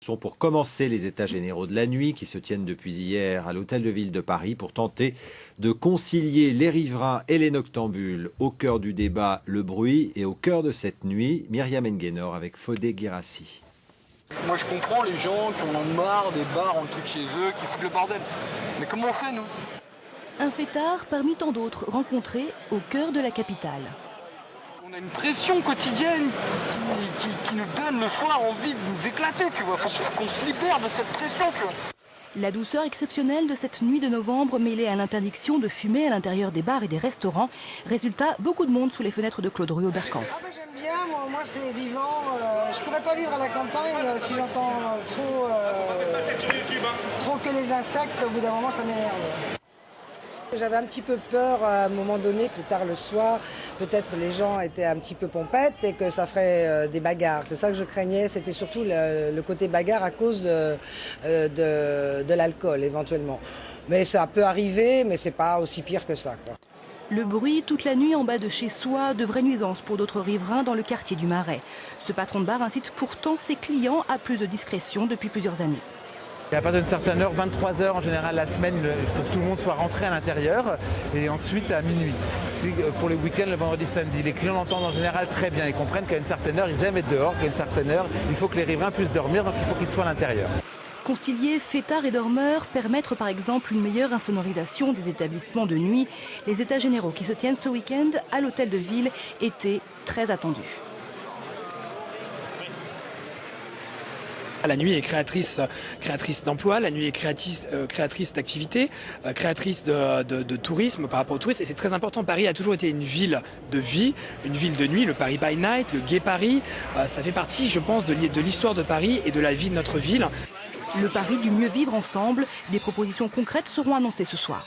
Sont pour commencer les états généraux de la nuit qui se tiennent depuis hier à l'Hôtel de Ville de Paris pour tenter de concilier les riverains et les noctambules. Au cœur du débat, le bruit, et au cœur de cette nuit, Myriam Nguénor avec Fodé Guirassi. Moi je comprends les gens qui en ont marre des bars en dessous de chez eux, qui foutent le bordel. Mais comment on fait nous? Un fêtard parmi tant d'autres rencontrés au cœur de la capitale. On a une pression quotidienne qui nous donne le soir envie de nous éclater, tu vois. Faut qu'on se libère de cette pression, tu vois. La douceur exceptionnelle de cette nuit de novembre mêlée à l'interdiction de fumer à l'intérieur des bars et des restaurants. Résultat, beaucoup de monde sous les fenêtres de Claude Rue au Bercanf. J'aime bien, moi c'est vivant. Je pourrais pas vivre à la campagne si j'entends trop que les insectes. Au bout d'un moment, ça m'énerve. J'avais un petit peu peur à un moment donné, plus tard le soir, peut-être les gens étaient un petit peu pompettes et que ça ferait des bagarres. C'est ça que je craignais, c'était surtout le côté bagarre à cause de l'alcool éventuellement. Mais ça peut arriver, mais c'est pas aussi pire que ça, quoi. Le bruit toute la nuit en bas de chez soi, de vraies nuisances pour d'autres riverains dans le quartier du Marais. Ce patron de bar incite pourtant ses clients à plus de discrétion depuis plusieurs années. À partir d'une certaine heure, 23 h en général la semaine, il faut que tout le monde soit rentré à l'intérieur et ensuite à minuit. Pour le week-end, le vendredi, samedi, les clients l'entendent en général très bien. Ils comprennent qu'à une certaine heure, ils aiment être dehors, qu'à une certaine heure, il faut que les riverains puissent dormir, donc il faut qu'ils soient à l'intérieur. Concilier fêtards et dormeurs, permettre par exemple une meilleure insonorisation des établissements de nuit. Les états généraux qui se tiennent ce week-end à l'Hôtel de Ville étaient très attendus. La nuit est créatrice d'emplois, la nuit est créatrice d'activités, créatrice de tourisme par rapport au tourisme. Et c'est très important. Paris a toujours été une ville de vie, une ville de nuit, le Paris by Night, le Gay Paris. Ça fait partie, je pense, de l'histoire de Paris et de la vie de notre ville. Le pari du mieux vivre ensemble, des propositions concrètes seront annoncées ce soir.